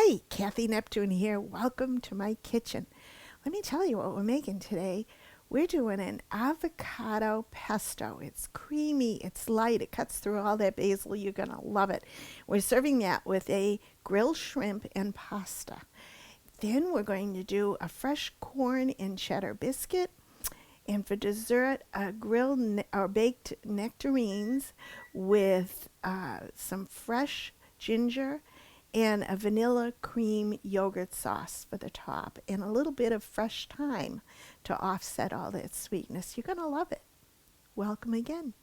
Hi, Cathy Neptune here. Welcome to my kitchen. Let me tell you what we're making today. We're doing an avocado pesto. It's creamy, it's light, it cuts through all that basil. You're going to love it. We're serving that with a grilled shrimp and pasta. Then we're going to do a fresh corn and cheddar biscuit. And for dessert, a grilled or baked nectarines with some fresh ginger and a vanilla cream yogurt sauce for the top and a little bit of fresh thyme to offset all that sweetness. You're going to love it. Welcome again.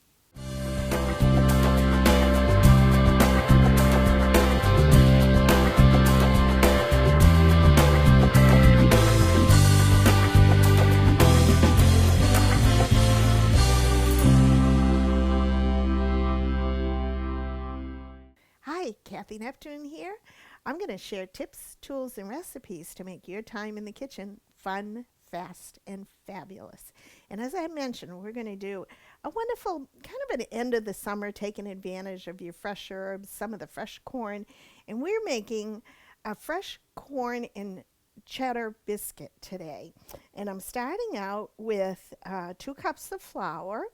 Hi, Cathy Neptune here. I'm going to share tips, tools, and recipes to make your time in the kitchen fun, fast, and fabulous. And as I mentioned, we're going to do a wonderful kind of an end of the summer, taking advantage of your fresh herbs, some of the fresh corn. And we're making a fresh corn and cheddar biscuit today. And I'm starting out with 2 cups of flour.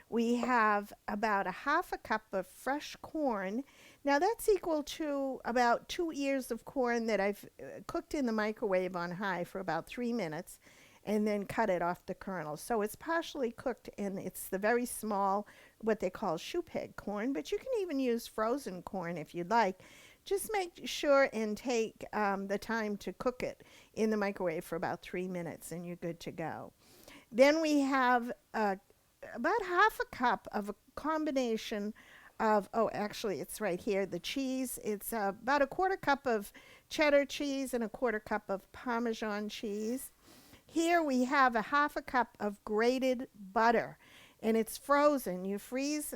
We have about a half a cup of fresh corn. Now that's equal to about 2 ears of corn that I've cooked in the microwave on high for about 3 minutes and then cut it off the kernels. So it's partially cooked, and it's the very small, what they call shoe peg corn, but you can even use frozen corn if you'd like. Just make sure and take the time to cook it in the microwave for about 3 minutes and you're good to go. Then we have about half a cup of a combination of, actually it's right here, the cheese. It's about a 1/4 cup of cheddar cheese and a 1/4 cup of Parmesan cheese. Here we have a half a cup of grated butter, and it's frozen. You freeze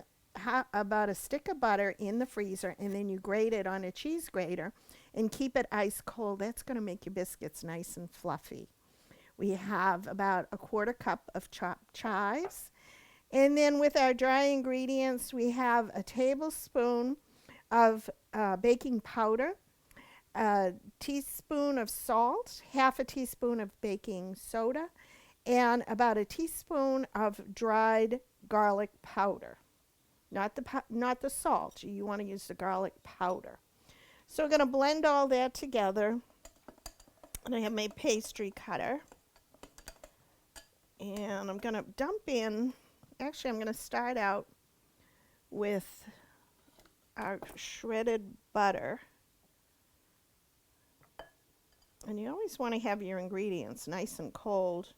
about a stick of butter in the freezer, and then you grate it on a cheese grater and keep it ice cold. That's going to make your biscuits nice and fluffy. We have about a 1/4 cup of chopped chives. And then with our dry ingredients, we have a tablespoon of baking powder, a teaspoon of salt, half a teaspoon of baking soda, and about a teaspoon of dried garlic powder. Not the salt. You want to use the garlic powder. So we're going to blend all that together. And I have my pastry cutter. And I'm going to dump in. Actually, I'm going to start out with our shredded butter. And you always want to have your ingredients nice and cold.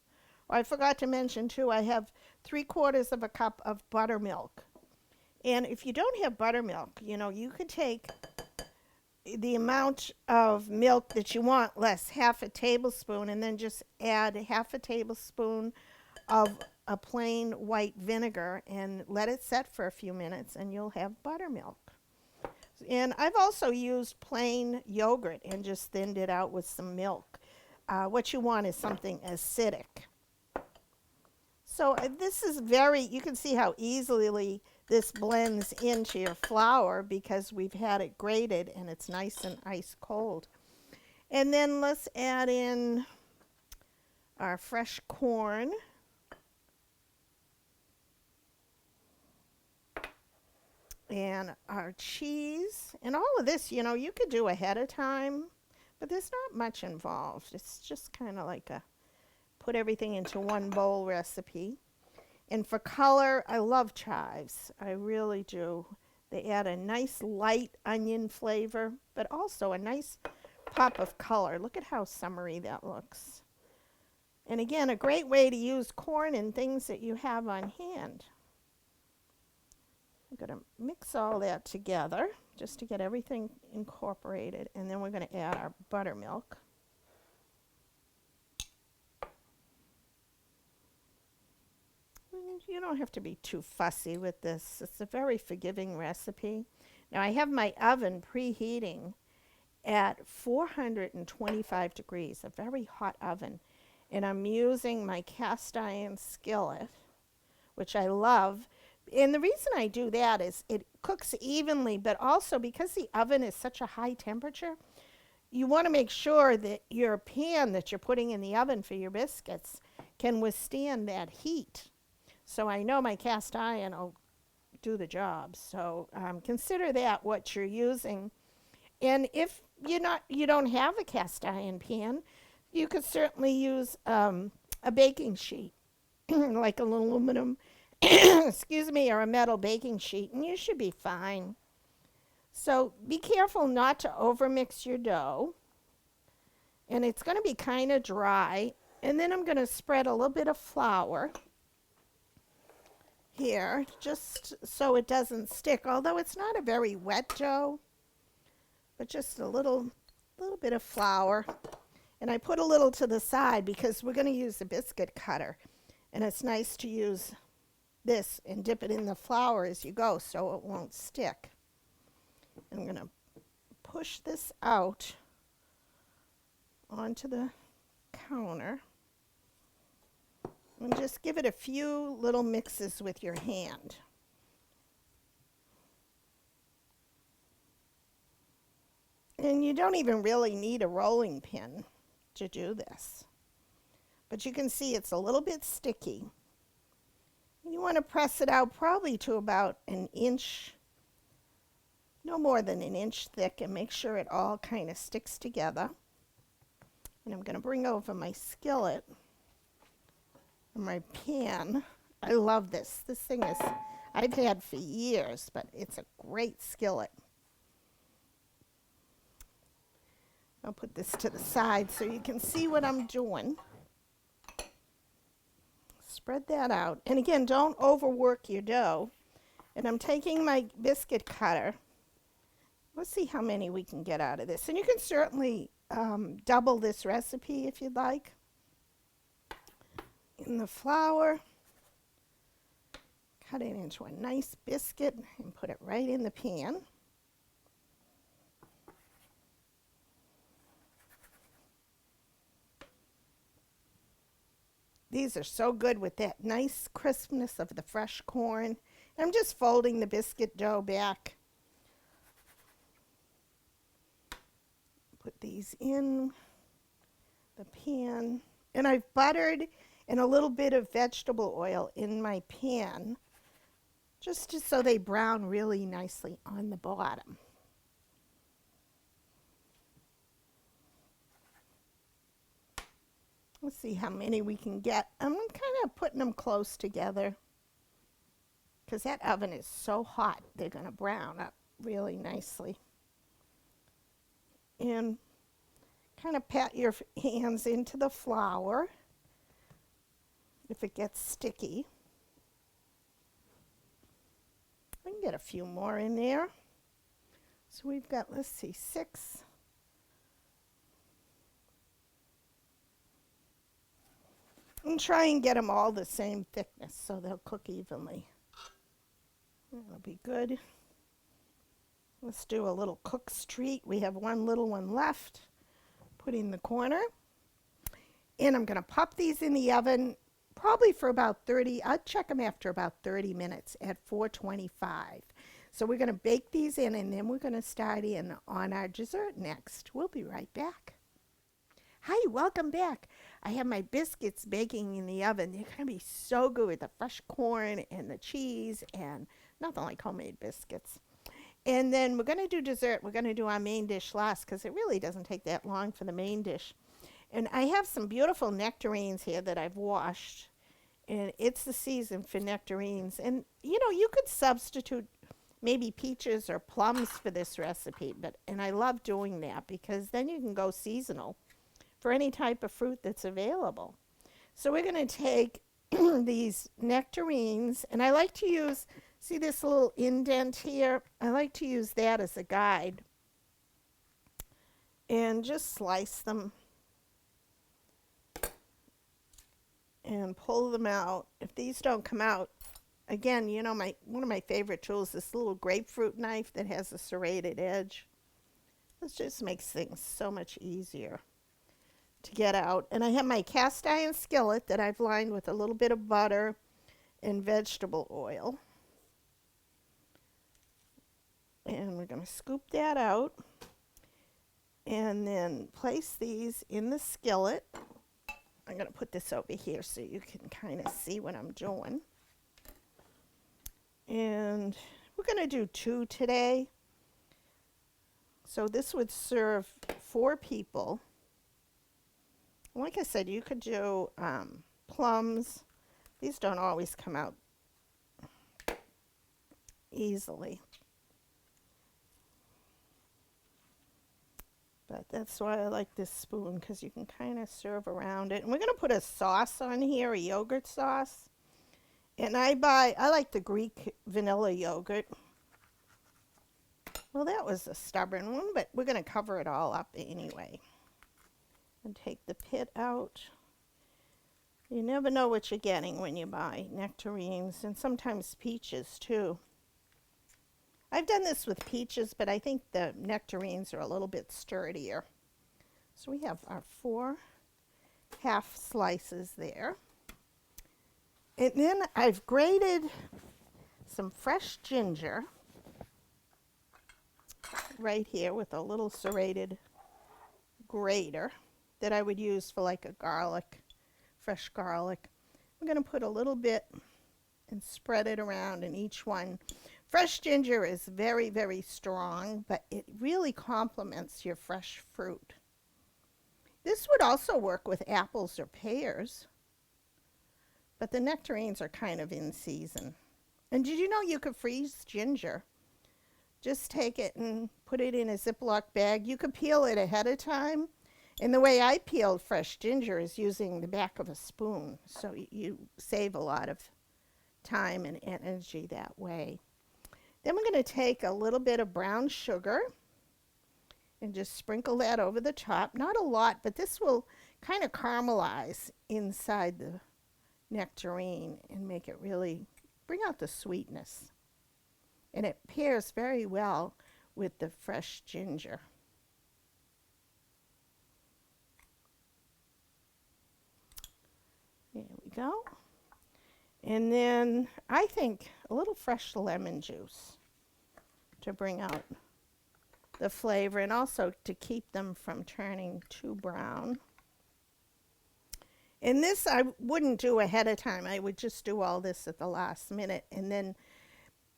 Oh, I forgot to mention, too, I have 3/4 of a cup of buttermilk. And if you don't have buttermilk, you could take the amount of milk that you want, less half a tablespoon, and then just add half a tablespoon of a plain white vinegar and let it set for a few minutes, and you'll have buttermilk. And I've also used plain yogurt and just thinned it out with some milk. What you want is something acidic. So this is you can see how easily this blends into your flour because we've had it grated and it's nice and ice cold. And then let's add in our fresh corn. And our cheese, and all of this, you could do ahead of time, but there's not much involved. It's just kind of like a put everything into one bowl recipe. And for color, I love chives. I really do. They add a nice light onion flavor, but also a nice pop of color. Look at how summery that looks. And again, a great way to use corn and things that you have on hand. I'm going to mix all that together just to get everything incorporated, and then we're going to add our buttermilk. You don't have to be too fussy with this. It's a very forgiving recipe. Now I have my oven preheating at 425 degrees, a very hot oven, and I'm using my cast iron skillet, which I love. And the reason I do that is it cooks evenly, but also because the oven is such a high temperature, you want to make sure that your pan that you're putting in the oven for your biscuits can withstand that heat. So I know my cast iron will do the job. So consider that what you're using. And if you don't have a cast iron pan, you could certainly use a baking sheet, like an aluminum, excuse me, or a metal baking sheet, and you should be fine. So be careful not to overmix your dough. And it's going to be kind of dry. And then I'm going to spread a little bit of flour here, just so it doesn't stick. Although it's not a very wet dough, but just a little bit of flour. And I put a little to the side because we're going to use a biscuit cutter. And it's nice to use this and dip it in the flour as you go so it won't stick. I'm going to push this out onto the counter and just give it a few little mixes with your hand. And you don't even really need a rolling pin to do this. But you can see it's a little bit sticky. You want to press it out probably to about an inch, no more than an inch thick, and make sure it all kind of sticks together. And I'm going to bring over my skillet and my pan. I love this. This thing is, I've had for years, but it's a great skillet. I'll put this to the side so you can see what I'm doing. Spread that out. And again, don't overwork your dough. And I'm taking my biscuit cutter. Let's see how many we can get out of this. And you can certainly double this recipe if you'd like. In the flour, cut it into a nice biscuit and put it right in the pan. These are so good with that nice crispness of the fresh corn. I'm just folding the biscuit dough back. Put these in the pan. And I've buttered and a little bit of vegetable oil in my pan, just so they brown really nicely on the bottom. Let's see how many we can get. I'm kind of putting them close together because that oven is so hot. They're going to brown up really nicely. And kind of pat your hands into the flour if it gets sticky. I can get a few more in there. So we've got, let's see, 6. And try and get them all the same thickness so they'll cook evenly. That'll be good. Let's do a little Cook's treat. We have one little one left. Put in the corner. And I'm going to pop these in the oven probably for about 30. I'll check them after about 30 minutes at 425. So we're going to bake these in, and then we're going to start in on our dessert next. We'll be right back. Hi, welcome back. I have my biscuits baking in the oven. They're going to be so good with the fresh corn and the cheese, and nothing like homemade biscuits. And then we're going to do dessert. We're going to do our main dish last because it really doesn't take that long for the main dish. And I have some beautiful nectarines here that I've washed. And it's the season for nectarines. And, you know, you could substitute maybe peaches or plums for this recipe. And I love doing that because then you can go seasonal for any type of fruit that's available. So we're going to take these nectarines. And I like to use, see this little indent here? I like to use that as a guide. And just slice them and pull them out. If these don't come out, again, you know, one of my favorite tools is this little grapefruit knife that has a serrated edge. This just makes things so much easier to get out. And I have my cast iron skillet that I've lined with a little bit of butter and vegetable oil. And we're going to scoop that out. And then place these in the skillet. I'm going to put this over here so you can kind of see what I'm doing. And we're going to do 2 today. So this would serve 4 people. Like I said, you could do plums. These don't always come out easily. But that's why I like this spoon, because you can kind of serve around it. And we're going to put a sauce on here, a yogurt sauce. And I like the Greek vanilla yogurt. Well, that was a stubborn one, but we're going to cover it all up anyway. And take the pit out. You never know what you're getting when you buy nectarines, and sometimes peaches too. I've done this with peaches, but I think the nectarines are a little bit sturdier. So we have our 4 half slices there. And then I've grated some fresh ginger right here with a little serrated grater that I would use for like a garlic, fresh garlic. I'm going to put a little bit and spread it around in each one. Fresh ginger is very, very strong, but it really complements your fresh fruit. This would also work with apples or pears, but the nectarines are kind of in season. And did you know you could freeze ginger? Just take it and put it in a Ziploc bag. You could peel it ahead of time. And the way I peeled fresh ginger is using the back of a spoon. So you save a lot of time and energy that way. Then we're going to take a little bit of brown sugar and just sprinkle that over the top. Not a lot, but this will kind of caramelize inside the nectarine and make it really bring out the sweetness. And it pairs very well with the fresh ginger. There we go. And then I think a little fresh lemon juice to bring out the flavor and also to keep them from turning too brown. And this I wouldn't do ahead of time. I would just do all this at the last minute, and then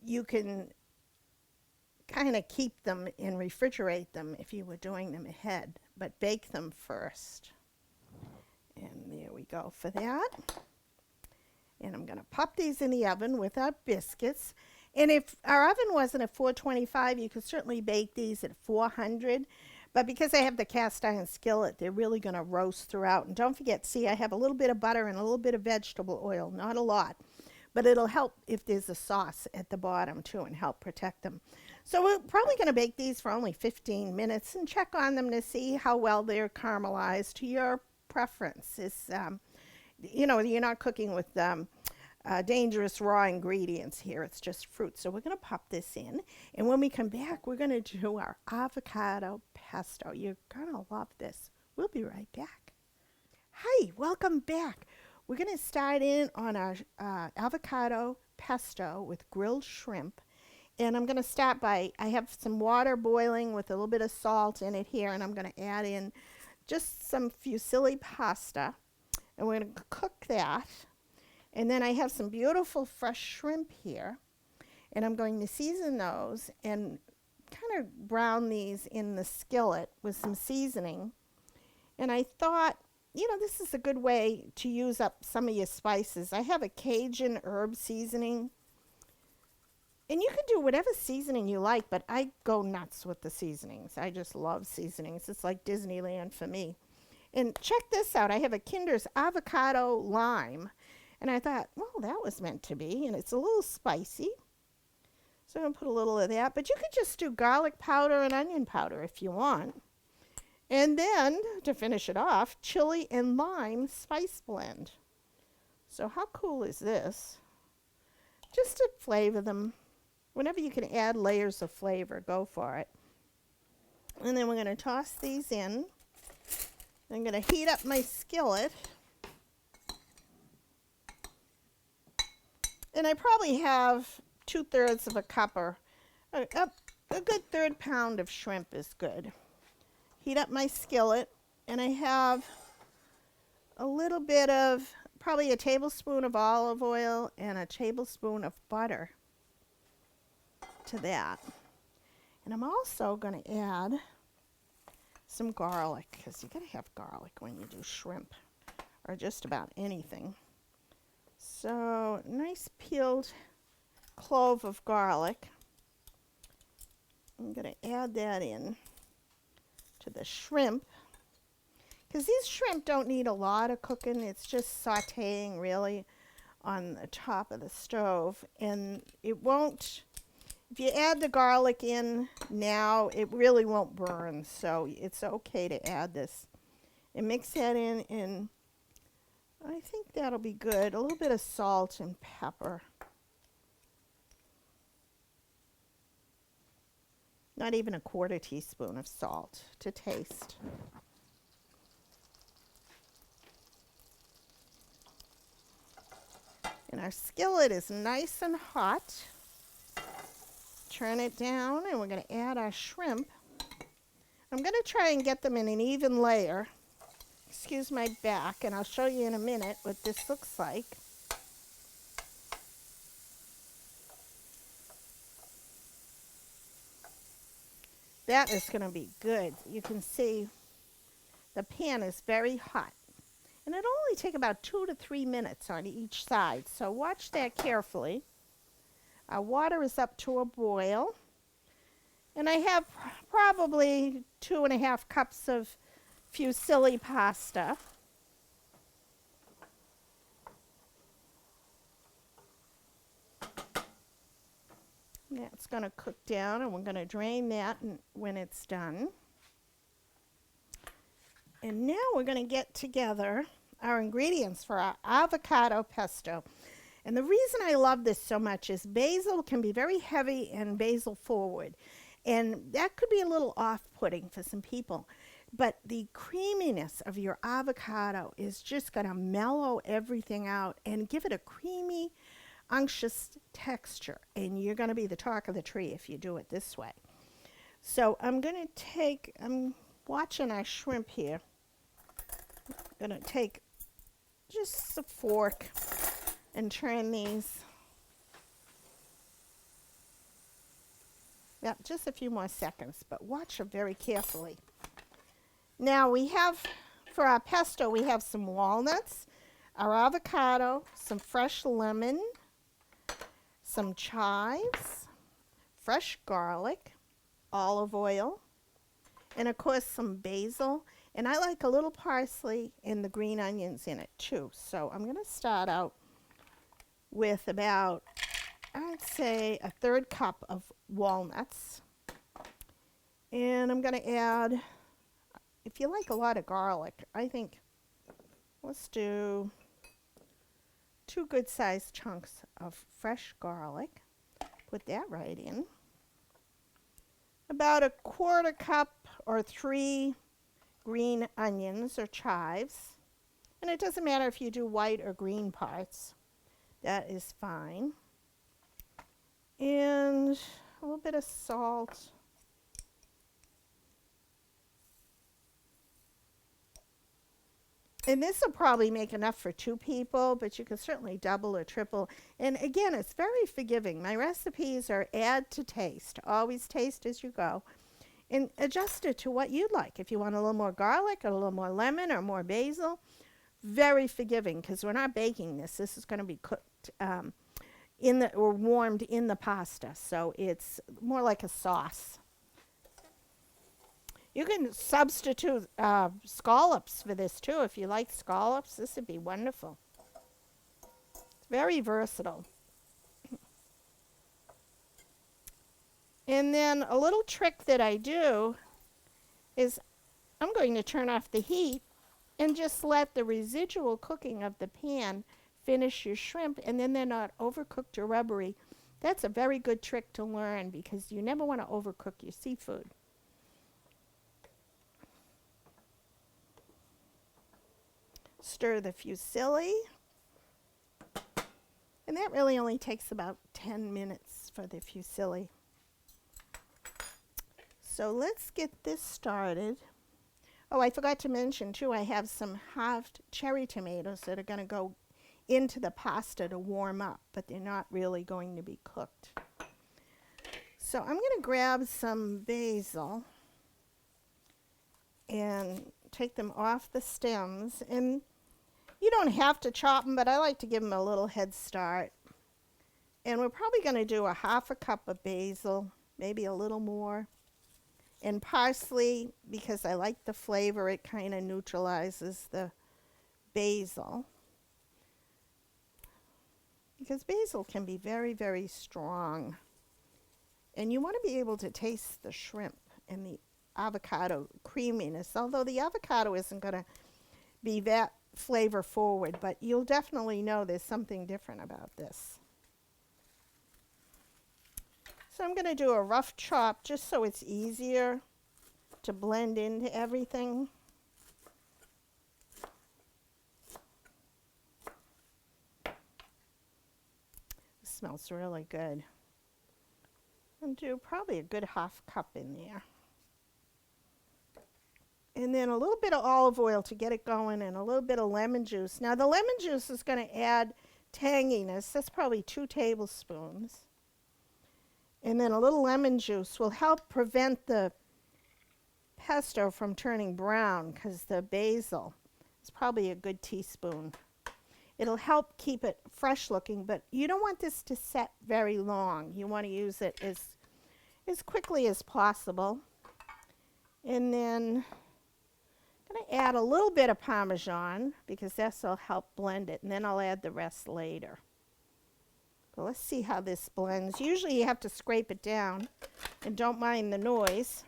you can kind of keep them and refrigerate them if you were doing them ahead, but bake them first. And there we go for that. And I'm going to pop these in the oven with our biscuits. And if our oven wasn't at 425, you could certainly bake these at 400. But because I have the cast iron skillet, they're really going to roast throughout. And don't forget, see, I have a little bit of butter and a little bit of vegetable oil, not a lot. But it'll help if there's a sauce at the bottom too and help protect them. So we're probably going to bake these for only 15 minutes and check on them to see how well they're caramelized to your preference. It's, you know, you're not cooking with dangerous raw ingredients here. It's just fruit. So we're going to pop this in. And when we come back, we're going to do our avocado pesto. You're going to love this. We'll be right back. Hi, welcome back. We're going to start in on our avocado pesto with grilled shrimp. And I'm going to start by, I have some water boiling with a little bit of salt in it here. And I'm going to add in just some fusilli pasta. And we're going to cook that. And then I have some beautiful fresh shrimp here. And I'm going to season those and kind of brown these in the skillet with some seasoning. And I thought, you know, this is a good way to use up some of your spices. I have a Cajun herb seasoning. And you can do whatever seasoning you like, but I go nuts with the seasonings. I just love seasonings. It's like Disneyland for me. And check this out. I have a Kinder's avocado lime. And I thought, well, that was meant to be. And it's a little spicy. So I'm going to put a little of that. But you could just do garlic powder and onion powder if you want. And then, to finish it off, chili and lime spice blend. So how cool is this? Just to flavor them. Whenever you can add layers of flavor, go for it. And then we're going to toss these in. I'm going to heat up my skillet. And I probably have 2/3 of a cup or a good 1/3 pound of shrimp is good. heat up my skillet, and I have a little bit of, probably a tablespoon of olive oil and a tablespoon of butter to that. And I'm also going to add some garlic, because you got to have garlic when you do shrimp or just about anything. So nice peeled clove of garlic. I'm going to add that in to the shrimp, because these shrimp don't need a lot of cooking. It's just sauteing really on the top of the stove, and it won't, if you add the garlic in now, it really won't burn, so it's okay to add this. And mix that in, and I think that'll be good. A little bit of salt and pepper. Not even a quarter teaspoon of salt to taste. And our skillet is nice and hot. Turn it down, and we're going to add our shrimp. I'm going to try and get them in an even layer. Excuse my back, and I'll show you in a minute what this looks like. That is going to be good. You can see the pan is very hot. And it'll only take about 2 to 3 minutes on each side, so watch that carefully. Our water is up to a boil. And I have probably 2.5 cups of fusilli pasta. That's going to cook down, and we're going to drain that when it's done. And now we're going to get together our ingredients for our avocado pesto. And the reason I love this so much is basil can be very heavy and basil forward. And that could be a little off-putting for some people. But the creaminess of your avocado is just going to mellow everything out and give it a creamy, unctuous texture. And you're going to be the talk of the tree if you do it this way. So I'm going to take, I'm watching our shrimp here. I'm going to take just a fork and turn these. Yeah, just a few more seconds, but watch them very carefully. Now we have, for our pesto, we have some walnuts, our avocado, some fresh lemon, some chives, fresh garlic, olive oil, and of course some basil. And I like a little parsley and the green onions in it too. So I'm going to start out with about, I'd say, a 1/3 cup of walnuts. And I'm going to add, if you like a lot of garlic, I think let's do 2 good-sized chunks of fresh garlic. Put that right in. About a 1/4 cup or 3 green onions or chives. And it doesn't matter if you do white or green parts. That is fine. And a little bit of salt. And this will probably make enough for 2 people, but you can certainly double or triple. And again, it's very forgiving. My recipes are add to taste. Always taste as you go. And adjust it to what you'd like. If you want a little more garlic, or a little more lemon, or more basil, very forgiving, because we're not baking this. This is going to be cooked or warmed in the pasta, so it's more like a sauce. You can substitute scallops for this too. If you like scallops, this would be wonderful. It's very versatile. And then a little trick that I do is I'm going to turn off the heat and just let the residual cooking of the pan finish your shrimp, and then they're not overcooked or rubbery. That's a very good trick to learn, because you never want to overcook your seafood. Stir the fusilli. And that really only takes about 10 minutes for the fusilli. So let's get this started. Oh, I forgot to mention too, I have some halved cherry tomatoes that are going to go into the pasta to warm up, but they're not really going to be cooked. So I'm going to grab some basil and take them off the stems. And you don't have to chop them, but I like to give them a little head start. And we're probably going to do a half a cup of basil, maybe a little more. And parsley, because I like the flavor, it kind of neutralizes the basil. Because basil can be very, very strong. And you want to be able to taste the shrimp and the avocado creaminess, although the avocado isn't going to be that flavor forward, but you'll definitely know there's something different about this. So I'm going to do a rough chop just so it's easier to blend into everything. It smells really good. And do probably a good half cup in there. And then a little bit of olive oil to get it going and a little bit of lemon juice. Now the lemon juice is going to add tanginess. That's probably 2 tablespoons. And then a little lemon juice will help prevent the pesto from turning brown because the basil is probably a good teaspoon. It'll help keep it fresh looking, but you don't want this to set very long. You want to use it as quickly as possible. And then I'm going to add a little bit of Parmesan because this will help blend it, and then I'll add the rest later. But let's see how this blends. Usually you have to scrape it down, and don't mind the noise.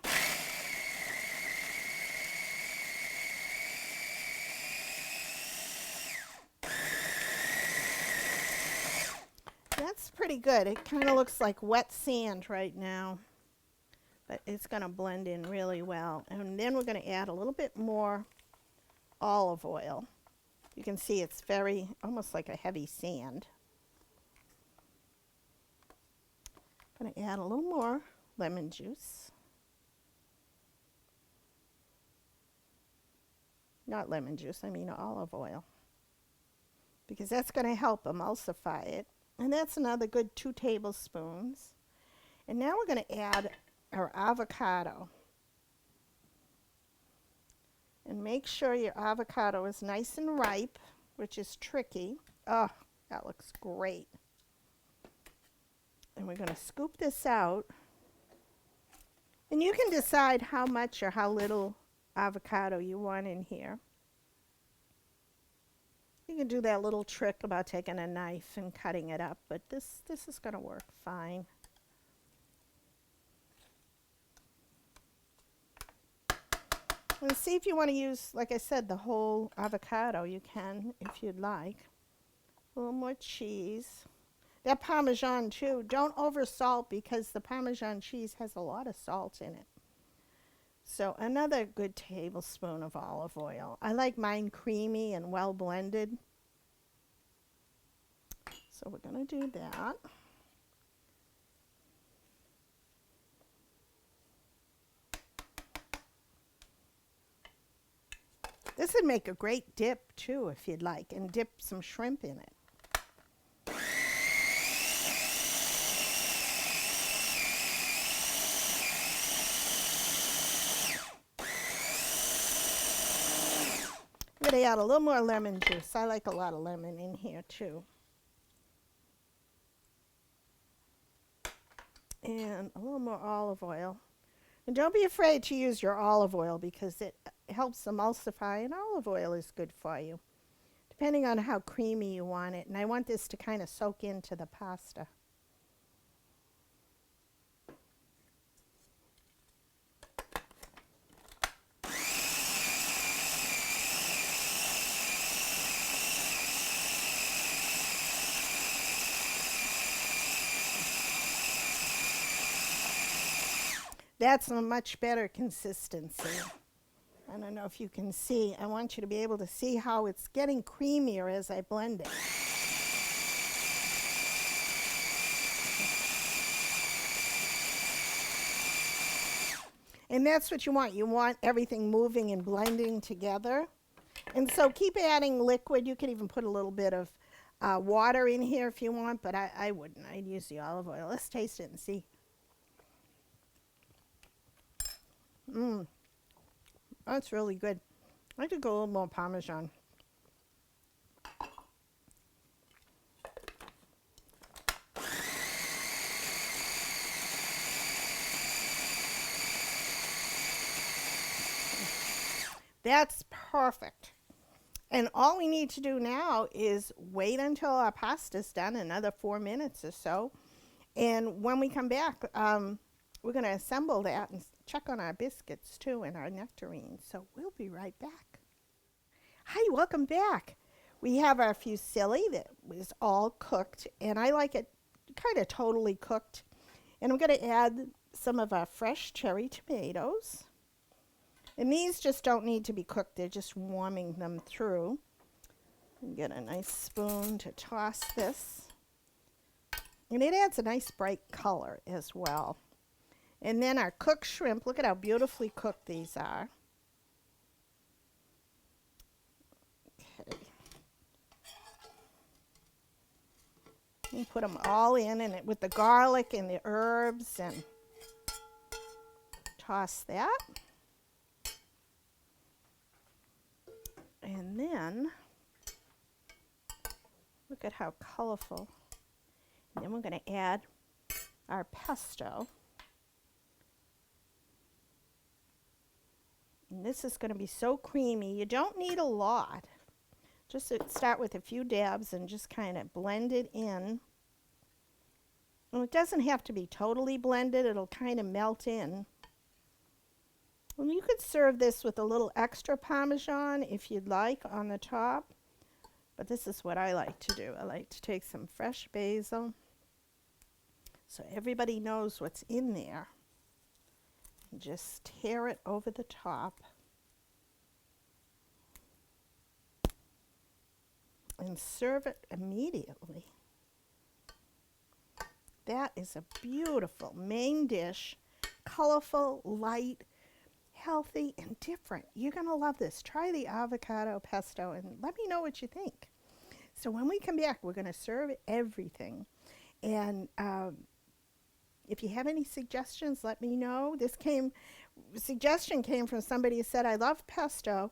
That's pretty good. It kind of looks like wet sand right now, but it's going to blend in really well. And then we're going to add a little bit more olive oil. You can see it's very, almost like a heavy sand. I'm going to add a little more lemon juice. Not lemon juice, I mean olive oil. Because that's going to help emulsify it. And that's another good 2 tablespoons. And now we're going to add our avocado. And make sure your avocado is nice and ripe, which is tricky. Oh, that looks great. And we're going to scoop this out. And you can decide how much or how little avocado you want in here. You can do that little trick about taking a knife and cutting it up, but this is going to work fine. And see if you want to use, like I said, the whole avocado. You can if you'd like. A little more cheese. That Parmesan too, don't over salt because the Parmesan cheese has a lot of salt in it. So another good tablespoon of olive oil. I like mine creamy and well blended. So we're going to do that. This would make a great dip too if you'd like, and dip some shrimp in it. I'm going to add a little more lemon juice. I like a lot of lemon in here too. And a little more olive oil. And don't be afraid to use your olive oil because it helps emulsify, and olive oil is good for you, depending on how creamy you want it. And I want this to kind of soak into the pasta. That's a much better consistency. I don't know if you can see. I want you to be able to see how it's getting creamier as I blend it. And And that's what you want. You want everything moving and blending together. And so keep adding liquid. You can even put a little bit of water in here if you want, but I wouldn't. I'd use the olive oil. Let's taste it and see. That's really good. I could go a little more Parmesan. That's perfect. And all we need to do now is wait until our pasta's done, another 4 minutes or so. And when we come back, we're going to assemble that and check on our biscuits too and our nectarines. So we'll be right back. Hi, welcome back. We have our fusilli that was all cooked, and I like it kind of totally cooked. And I'm going to add some of our fresh cherry tomatoes. And these just don't need to be cooked. They're just warming them through. And get a nice spoon to toss this. And it adds a nice bright color as well. And then our cooked shrimp. Look at how beautifully cooked these are. Okay. You put them all in and with the garlic and the herbs and toss that. And then, look at how colorful. And then we're going to add our pesto. And this is going to be so creamy. You don't need a lot. Just start with a few dabs and just kind of blend it in. And it doesn't have to be totally blended. It'll kind of melt in. And you could serve this with a little extra Parmesan if you'd like on the top. But this is what I like to do. I like to take some fresh basil so everybody knows what's in there. And just tear it over the top. And serve it immediately. That is a beautiful main dish. Colorful, light, healthy, and different. You're going to love this. Try the avocado pesto and let me know what you think. So when we come back, we're going to serve everything. And if you have any suggestions, let me know. Suggestion came from somebody who said, I love pesto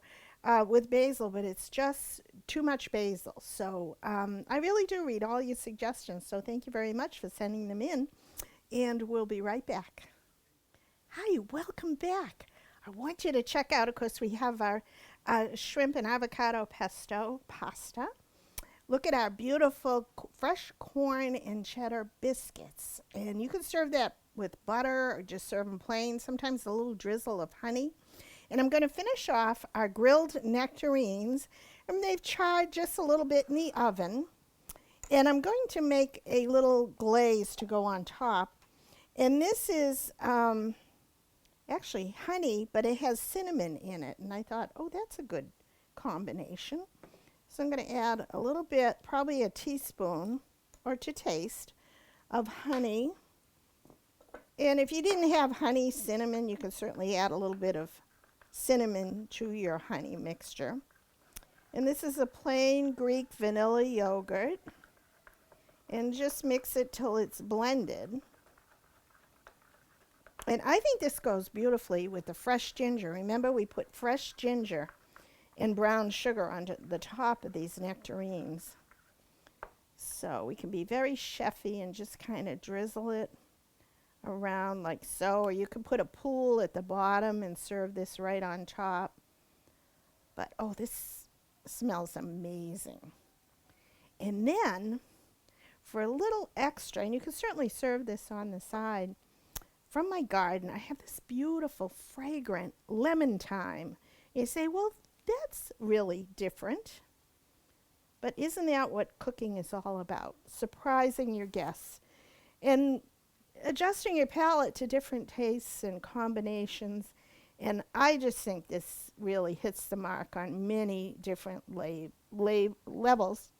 with basil, but it's just too much basil. So I really do read all your suggestions. So thank you very much for sending them in. And we'll be right back. Hi, welcome back. I want you to check out, of course, we have our shrimp and avocado pesto pasta. Look at our beautiful fresh corn and cheddar biscuits. And you can serve that with butter or just serve them plain, sometimes a little drizzle of honey. And I'm going to finish off our grilled nectarines. And they've charred just a little bit in the oven. And I'm going to make a little glaze to go on top. And this is actually honey, but it has cinnamon in it. And I thought, oh, that's a good combination. So I'm going to add a little bit, probably a teaspoon or to taste, of honey. And if you didn't have honey, cinnamon, you can certainly add a little bit of cinnamon to your honey mixture. And this is a plain Greek vanilla yogurt. And just mix it till it's blended. And I think this goes beautifully with the fresh ginger. Remember, we put fresh ginger and brown sugar onto the top of these nectarines. So we can be very chefy and just kind of drizzle it around like so. Or you can put a pool at the bottom and serve this right on top. But, oh, this smells amazing. And then, for a little extra, and you can certainly serve this on the side, from my garden, I have this beautiful, fragrant lemon thyme. You say, well, that's really different. But isn't that what cooking is all about? Surprising your guests and adjusting your palate to different tastes and combinations. And I just think this really hits the mark on many different levels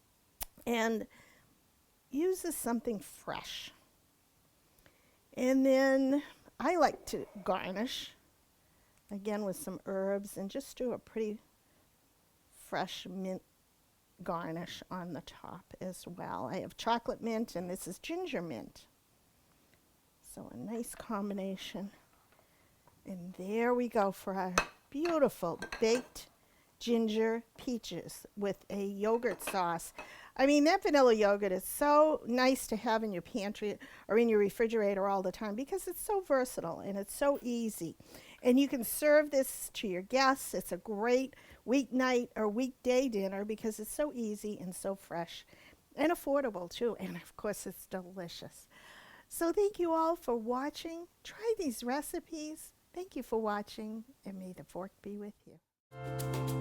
and uses something fresh. And then I like to garnish again with some herbs, and just do a pretty fresh mint garnish on the top as well. I have chocolate mint and this is ginger mint. So a nice combination. And there we go for our beautiful baked ginger peaches with a yogurt sauce. I mean, that vanilla yogurt is so nice to have in your pantry or in your refrigerator all the time because it's so versatile and it's so easy. And you can serve this to your guests. It's a great weeknight or weekday dinner because it's so easy and so fresh and affordable too. And of course, it's delicious. So thank you all for watching. Try these recipes. Thank you for watching, and may the fork be with you.